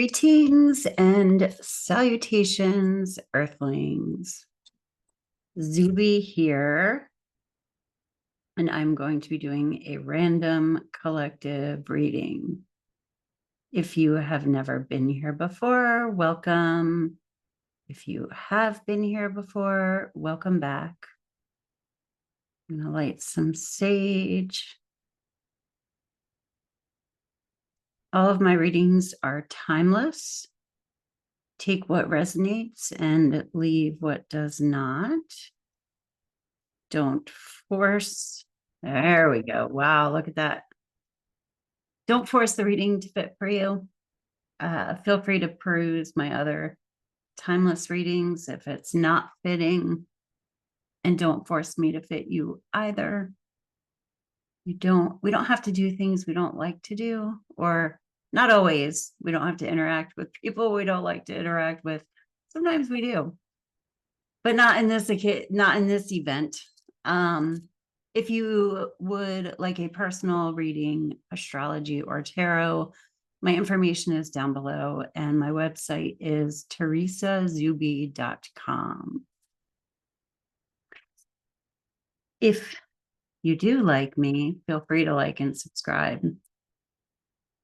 Greetings and salutations, Earthlings. Zube here, and I'm going to be doing a random collective reading. If you have never been here before, welcome. If you have been here before, welcome back. I'm going to light some sage. All of my readings are timeless. Take what resonates and leave what does not. Don't force. There we go. Wow, look at that. Don't force the reading to fit for you. Feel free to peruse my other timeless readings if it's not fitting. And don't force me to fit you either. We don't have to do things we don't like to do, or not always. We don't have to interact with people we don't like to interact with. Sometimes we do, but not in this event. If you would like a personal reading, astrology, or tarot, my information is down below, and my website is teresazube.com. If you do like me, feel free to like and subscribe.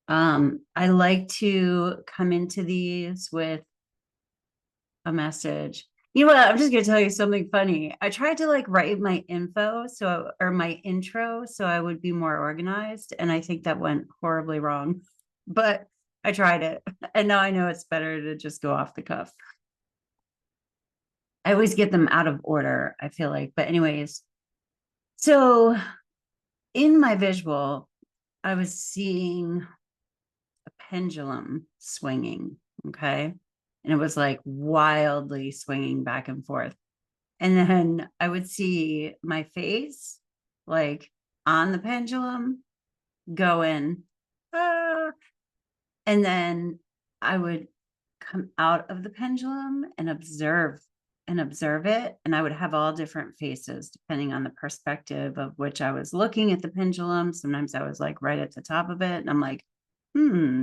I like to come into these with a message. You know what? I'm just going to tell you something funny. I tried to write my intro so I would be more organized. And I think that went horribly wrong, but I tried it. And now I know it's better to just go off the cuff. I always get them out of order, I feel like. But anyways, so in my visual, I was seeing a pendulum swinging. Okay. And it was wildly swinging back and forth. And then I would see my face on the pendulum going, ah. And then I would come out of the pendulum and observe it. And I would have all different faces depending on the perspective of which I was looking at the pendulum. Sometimes I was right at the top of it. And I'm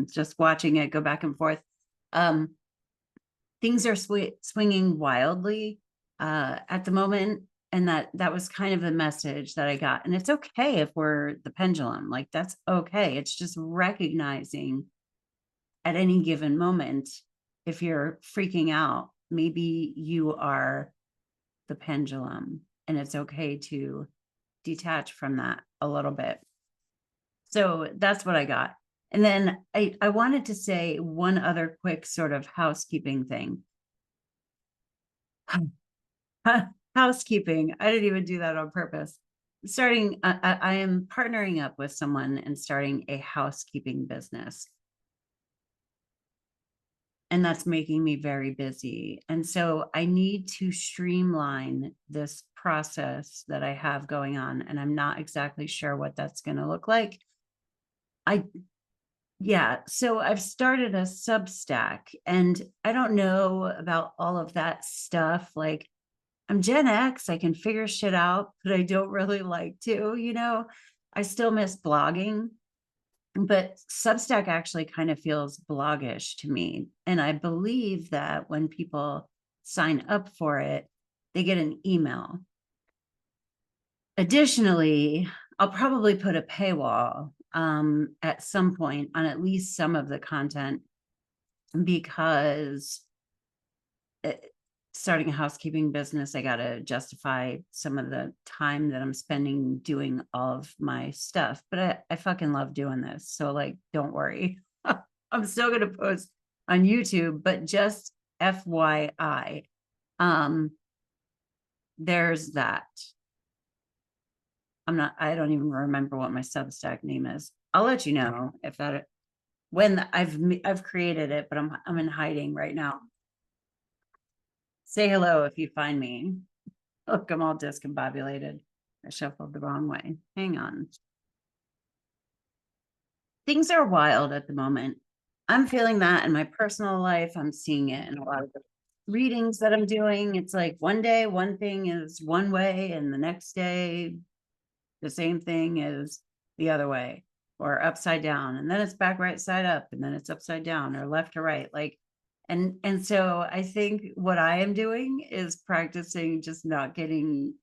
just watching it go back and forth. Things are swinging wildly at the moment. And that was kind of the message that I got. And it's okay if we're the pendulum, that's okay. It's just recognizing at any given moment, if you're freaking out, maybe you are the pendulum, and it's okay to detach from that a little bit. So that's what I got. And then I wanted to say one other quick sort of housekeeping thing. Housekeeping. I didn't even do that on purpose. I am partnering up with someone and starting a housekeeping business. And that's making me very busy. And so I need to streamline this process that I have going on. And I'm not exactly sure what that's going to look like. So I've started a Substack, and I don't know about all of that stuff. I'm Gen X, I can figure shit out, but I don't really like to, I still miss blogging, but Substack actually kind of feels bloggish to me. And I believe that when people sign up for it, they get an email. Additionally, I'll probably put a paywall at some point on at least some of the content, because starting a housekeeping business, I got to justify some of the time that I'm spending doing all of my stuff. But I fucking love doing this. So don't worry. I'm still going to post on YouTube, but just FYI, there's that. I don't even remember what my Substack name is. I'll let you know when I've created it, but I'm in hiding right now. Say hello if you find me. Look, I'm all discombobulated. I shuffled the wrong way. Hang on. Things are wild at the moment. I'm feeling that in my personal life. I'm seeing it in a lot of the readings that I'm doing. It's one day, one thing is one way, and the next day, the same thing is the other way. or upside down, and then it's back right side up, and then it's upside down, or left to right. Like, and so I think what I am doing is practicing just not getting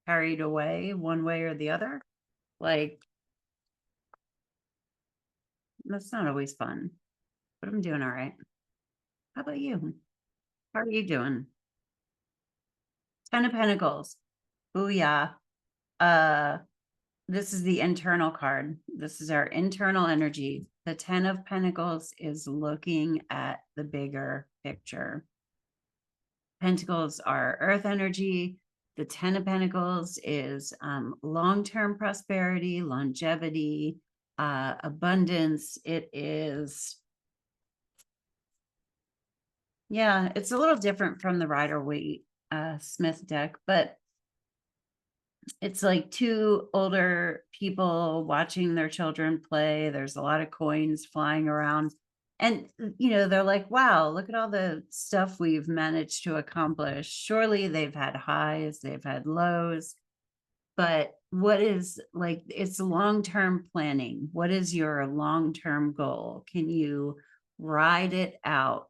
carried away one way or the other. Like, that's not always fun, but I'm doing all right. How about you? How are you doing? 10 of Pentacles. Booyah. Uh, this is the internal card. This is our internal energy. The 10 of Pentacles is looking at the bigger picture. Pentacles are earth energy. The 10 of Pentacles is long-term prosperity, longevity, abundance. It is, yeah, it's a little different from the Rider-Waite Smith deck, but it's like two older people watching their children play. There's a lot of coins flying around. And, they're like, wow, look at all the stuff we've managed to accomplish. Surely they've had highs, they've had lows. But what is, like, it's long-term planning. What is your long-term goal? Can you ride it out?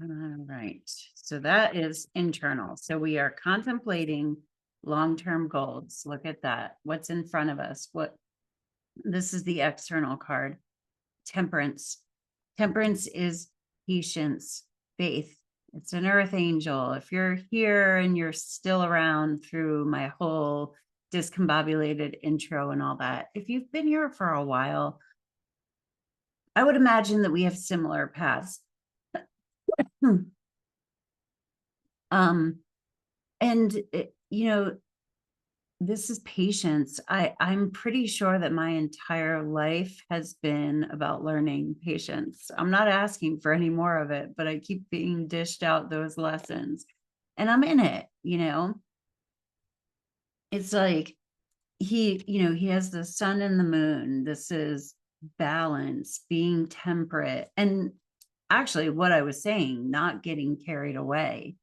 All right. So that is internal. So we are contemplating long-term goals. Look at that. What's in front of us? This is the external card. Temperance. Temperance is patience, faith. It's an earth angel. If you're here and you're still around through my whole discombobulated intro and all that, if you've been here for a while, I would imagine that we have similar paths. And this is patience. I'm pretty sure that my entire life has been about learning patience. I'm not asking for any more of it, but I keep being dished out those lessons, and I'm in it. It's like he has the sun and the moon. This is balance, being temperate, and actually what I was saying, not getting carried away.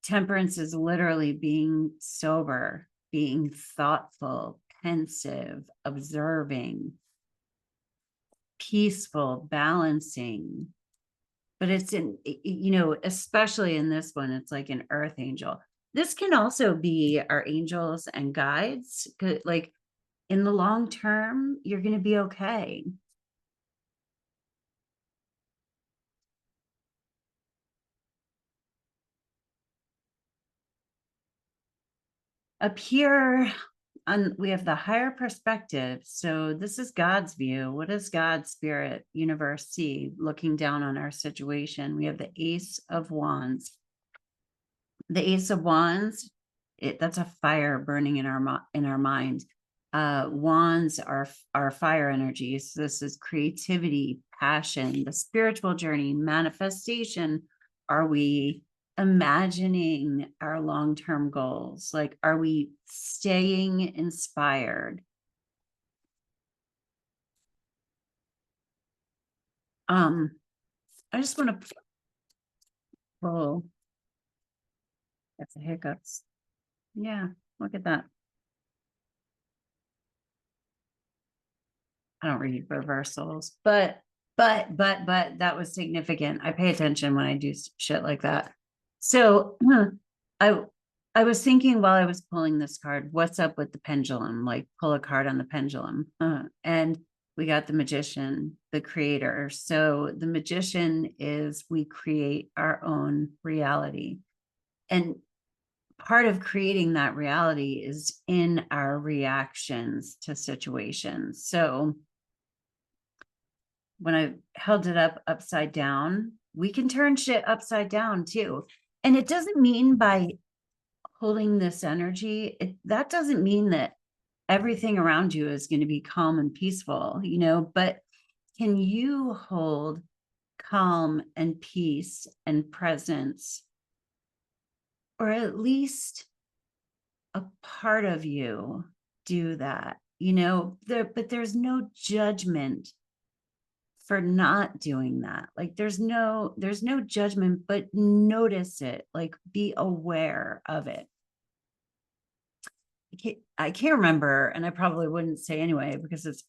Temperance is literally being sober, being thoughtful, pensive, observing, peaceful, balancing. But it's especially in this one, it's like an earth angel. This can also be our angels and guides. Like, in the long term, you're going to be okay. Up here, we have the higher perspective. So this is God's view. What does God, spirit, universe see looking down on our situation? We have the Ace of Wands. The Ace of Wands, that's a fire burning in our mind. Wands are fire energies. This is creativity, passion, the spiritual journey, manifestation. Are we imagining our long-term goals? Like, are we staying inspired? I just want to pull. That's the hiccups. Yeah, look at that. I don't read reversals, but that was significant. I pay attention when I do shit like that. So I I was thinking while I was pulling this card, what's up with the pendulum? Like, pull a card on the pendulum. And we got the magician, the creator. So the magician is, we create our own reality. And part of creating that reality is in our reactions to situations. So when I held it up upside down, we can turn shit upside down too. And it doesn't mean by holding this energy, that doesn't mean that everything around you is going to be calm and peaceful, but can you hold calm and peace and presence, or at least a part of you do that, but there's no judgment for not doing that. Like there's no judgment, but notice it, like be aware of it. I can't remember, and I probably wouldn't say anyway because it's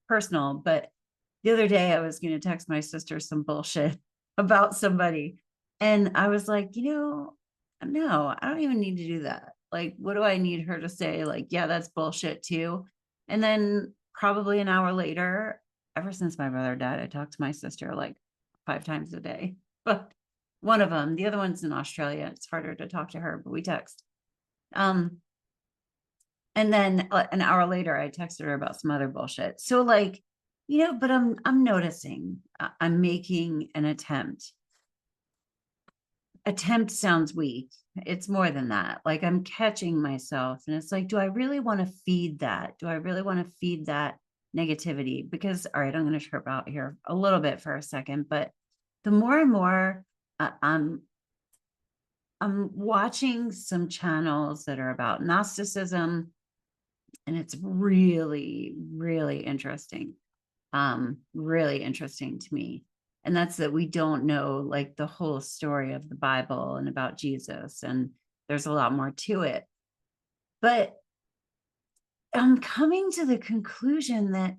personal, but the other day I was going to text my sister some bullshit about somebody, and I was like, no, I don't even need to do that. Like, what do I need her to say? Like, yeah, that's bullshit too. And then probably an hour later, ever since my brother died, I talked to my sister like 5 times a day. But one of them, the other one's in Australia. It's harder to talk to her, but we text. And then an hour later, I texted her about some other bullshit. So like, but I'm noticing, I'm making an attempt. Attempt sounds weak. It's more than that. Like I'm catching myself, and it's like, do I really want to feed that? Do I really want to feed that negativity? Because, all right, I'm going to trip out here a little bit for a second, but the more and more I'm watching some channels that are about Gnosticism, and it's really, really interesting. Really interesting to me. And that's that we don't know like the whole story of the Bible and about Jesus, and there's a lot more to it. But I'm coming to the conclusion that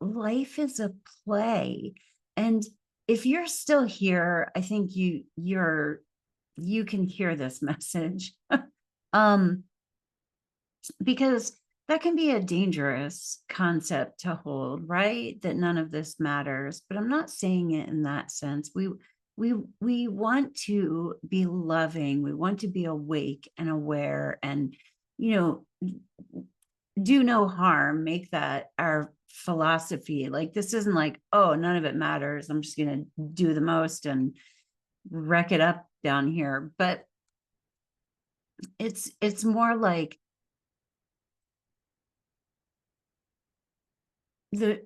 life is a play. And if you're still here, I think you can hear this message. Because that can be a dangerous concept to hold, right? That none of this matters, but I'm not saying it in that sense. We want to be loving, we want to be awake and aware, and do no harm, make that our philosophy. Like this isn't like, oh, none of it matters, I'm just going to do the most and wreck it up down here. But it's more like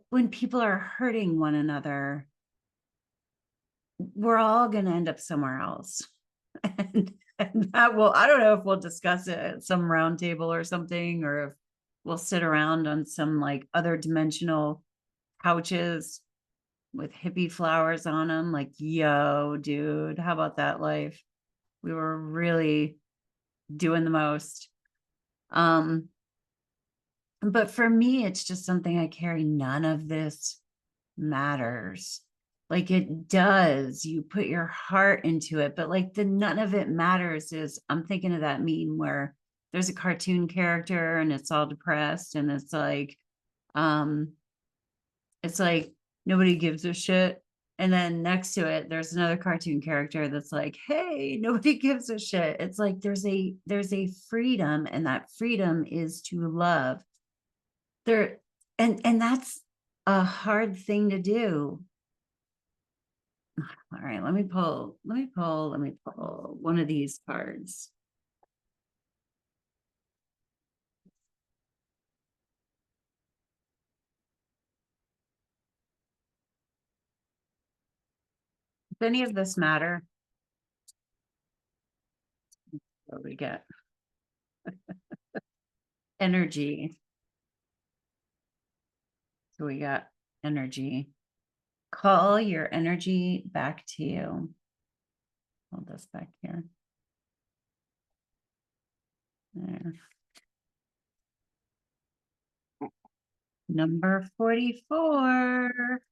when people are hurting one another, we're all going to end up somewhere else. And that will, I don't know if we'll discuss it at some round table or something, or if we'll sit around on some like other dimensional couches with hippie flowers on them. Like, yo, dude, how about that life? We were really doing the most. But for me, it's just something I carry. None of this matters. Like it does, you put your heart into it, but like the none of it matters is, I'm thinking of that meme where there's a cartoon character and it's all depressed, and it's like nobody gives a shit, and then next to it there's another cartoon character that's like, hey, nobody gives a shit. It's like there's a freedom, and that freedom is to love there. And that's a hard thing to do. All right, let me pull one of these cards. If any of this matter, what we get? Energy. So we got energy. Call your energy back to you. Hold this back here. There. Number 44.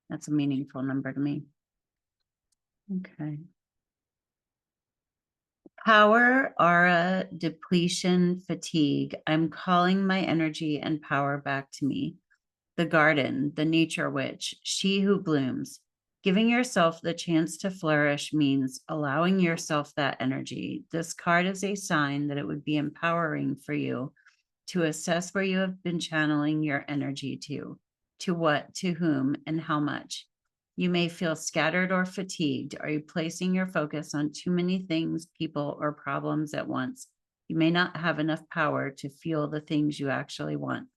That's a meaningful number to me. Okay. Power, aura, depletion, fatigue. I'm calling my energy and power back to me. The garden, the nature witch, she who blooms. Giving yourself the chance to flourish means allowing yourself that energy. This card is a sign that it would be empowering for you to assess where you have been channeling your energy to what, to whom, and how much. You may feel scattered or fatigued. Are you placing your focus on too many things, people, or problems at once? You may not have enough power to feel the things you actually want.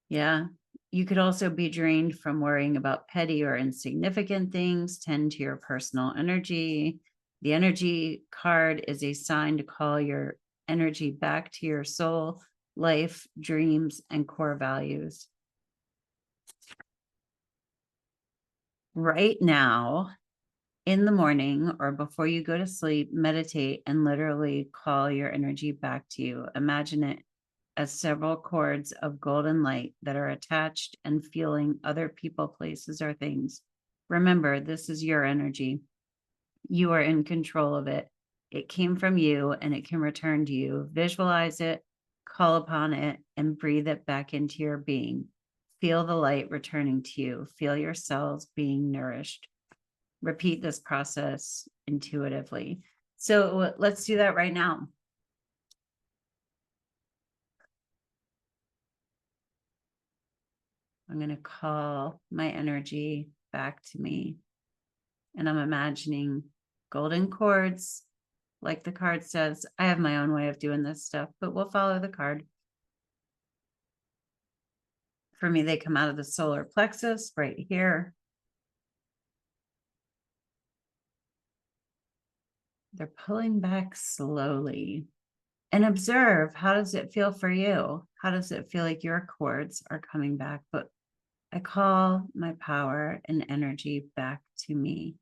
Yeah. You could also be drained from worrying about petty or insignificant things. Tend to your personal energy. The energy card is a sign to call your energy back to your soul, life, dreams, and core values. Right now, in the morning or before you go to sleep, meditate and literally call your energy back to you. Imagine it as several cords of golden light that are attached and feeling other people, places, or things. Remember, this is your energy. You are in control of it. It came from you and it can return to you. Visualize it, call upon it, and breathe it back into your being. Feel the light returning to you. Feel your cells being nourished. Repeat this process intuitively. So let's do that right now. I'm going to call my energy back to me. And I'm imagining golden cords, like the card says. I have my own way of doing this stuff, but we'll follow the card. For me, they come out of the solar plexus right here. They're pulling back slowly. And observe, how does it feel for you? How does it feel like your cords are coming back? But I call my power and energy back to me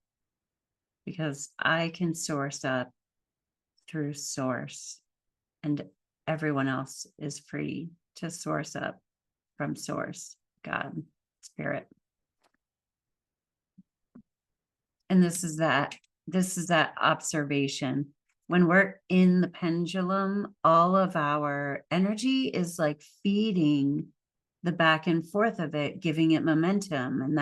because I can source up through source, and everyone else is free to source up from source, God, spirit. And this is that observation. When we're in the pendulum, all of our energy is like feeding the back and forth of it, giving it momentum. And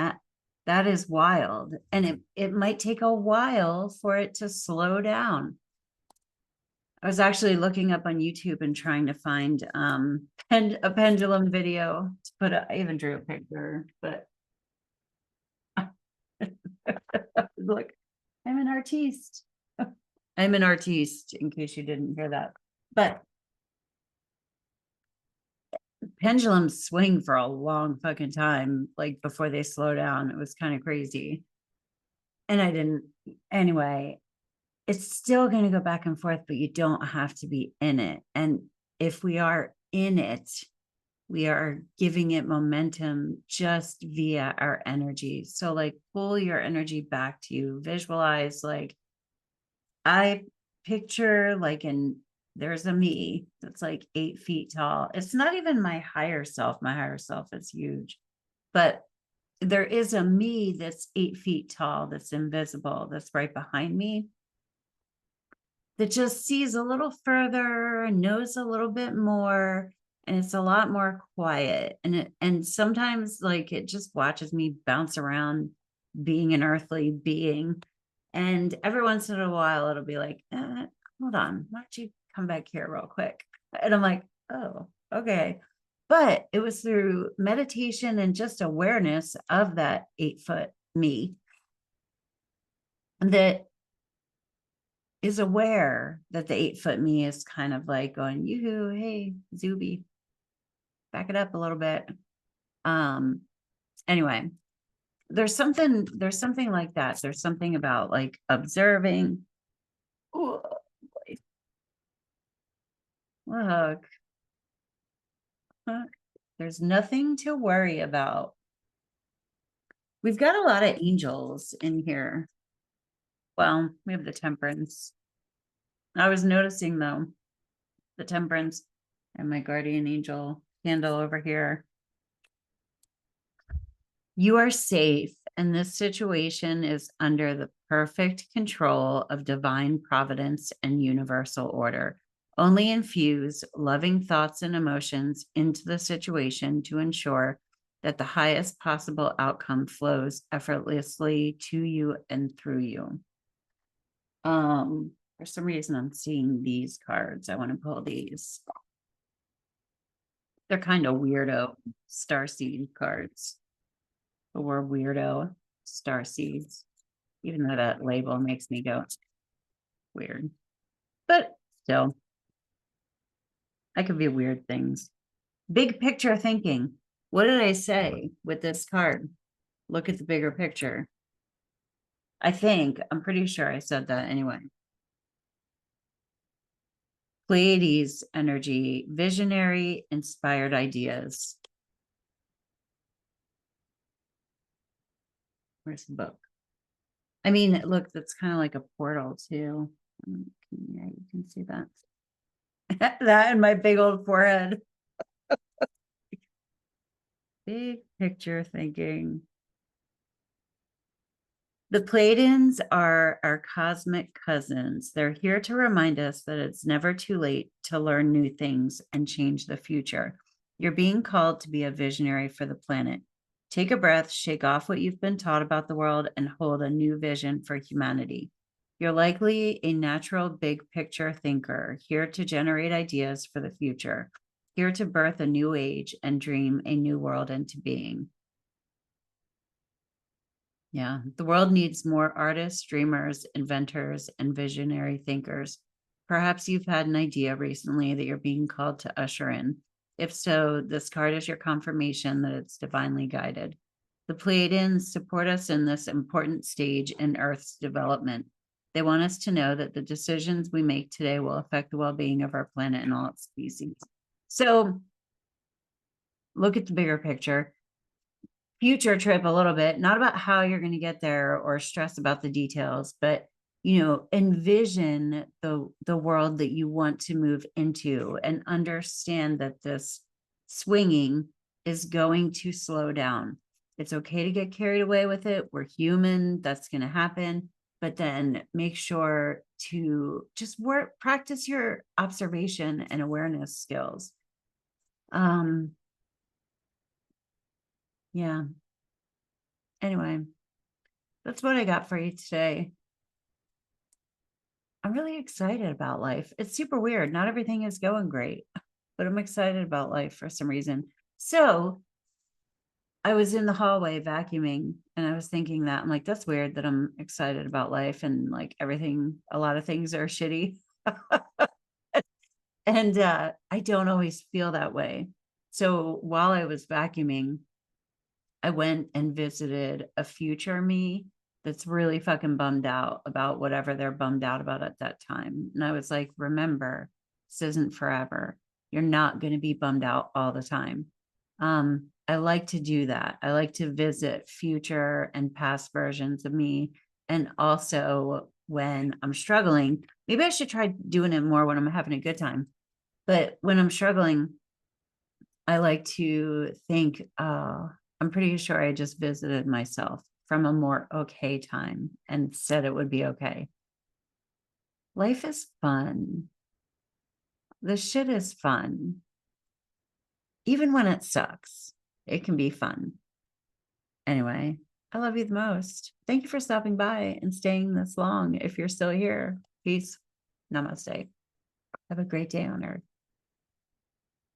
that is wild. And it might take a while for it to slow down. I was actually looking up on YouTube and trying to find a pendulum video to put I even drew a picture, but look, I'm an artiste. I'm an artiste, in case you didn't hear that. But pendulums swing for a long fucking time, like before they slow down. It was kind of crazy. And I didn't, anyway, it's still going to go back and forth, but you don't have to be in it. And if we are in it, we are giving it momentum just via our energy. So like pull your energy back to you, visualize, like I picture like there's a me that's like 8 feet tall. It's not even my higher self. My higher self is huge, but there is a me that's 8 feet tall, that's invisible, that's right behind me, that just sees a little further, knows a little bit more, and it's a lot more quiet. And sometimes like it just watches me bounce around being an earthly being. And every once in a while it'll be like, hold on, why don't you come back here real quick? And I'm like, oh, okay. But it was through meditation and just awareness of that 8-foot me that is aware that the 8-foot me is kind of like going, yoo-hoo, hey, Zube, back it up a little bit. Anyway, there's something like that. There's something about like observing. Oh, boy. Look. There's nothing to worry about. We've got a lot of angels in here. Well, we have the temperance. I was noticing though, the temperance and my guardian angel candle over here. You are safe, and this situation is under the perfect control of divine providence and universal order. Only infuse loving thoughts and emotions into the situation to ensure that the highest possible outcome flows effortlessly to you and through you. For some reason, I'm seeing these cards. I want to pull these. They're kind of weirdo starseed cards. Or weirdo star seeds, even though that label makes me go weird. But still, I could be weird things. Big picture thinking. What did I say with this card? Look at the bigger picture. I think, I'm pretty sure I said that anyway. Pleiades energy, visionary, inspired ideas. Where's the book? I mean, look, that's kind of like a portal too. Yeah, you can see that. That and my big old forehead. Big picture thinking. The Pleiadians are our cosmic cousins. They're here to remind us that it's never too late to learn new things and change the future. You're being called to be a visionary for the planet. Take a breath, shake off what you've been taught about the world, and hold a new vision for humanity. You're likely a natural big picture thinker, here to generate ideas for the future, here to birth a new age and dream a new world into being. Yeah, the world needs more artists, dreamers, inventors, and visionary thinkers. Perhaps you've had an idea recently that you're being called to usher in. If so, this card is your confirmation that it's divinely guided. The Pleiadians support us in this important stage in Earth's development. They want us to know that the decisions we make today will affect the well-being of our planet and all its species. So look at the bigger picture. Future trip a little bit, not about how you're going to get there or stress about the details, but envision the world that you want to move into and understand that this swinging is going to slow down. It's okay to get carried away with it. We're human. That's going to happen. But then make sure to just practice your observation and awareness skills. Yeah. Anyway, that's what I got for you today. I'm really excited about life. It's super weird. Not everything is going great, but I'm excited about life for some reason. So I was in the hallway vacuuming and I was thinking that I'm like, that's weird that I'm excited about life and like everything, a lot of things are shitty. And I don't always feel that way. So while I was vacuuming, I went and visited a future me that's really fucking bummed out about whatever they're bummed out about at that time. And I was like, remember, this isn't forever. You're not going to be bummed out all the time. I like to do that. I like to visit future and past versions of me. And also when I'm struggling, maybe I should try doing it more when I'm having a good time. But when I'm struggling, I like to think, I'm pretty sure I just visited myself from a more okay time and said it would be okay. Life is fun. The shit is fun. Even when it sucks, it can be fun. Anyway, I love you the most. Thank you for stopping by and staying this long. If you're still here, peace. Namaste. Have a great day on Earth.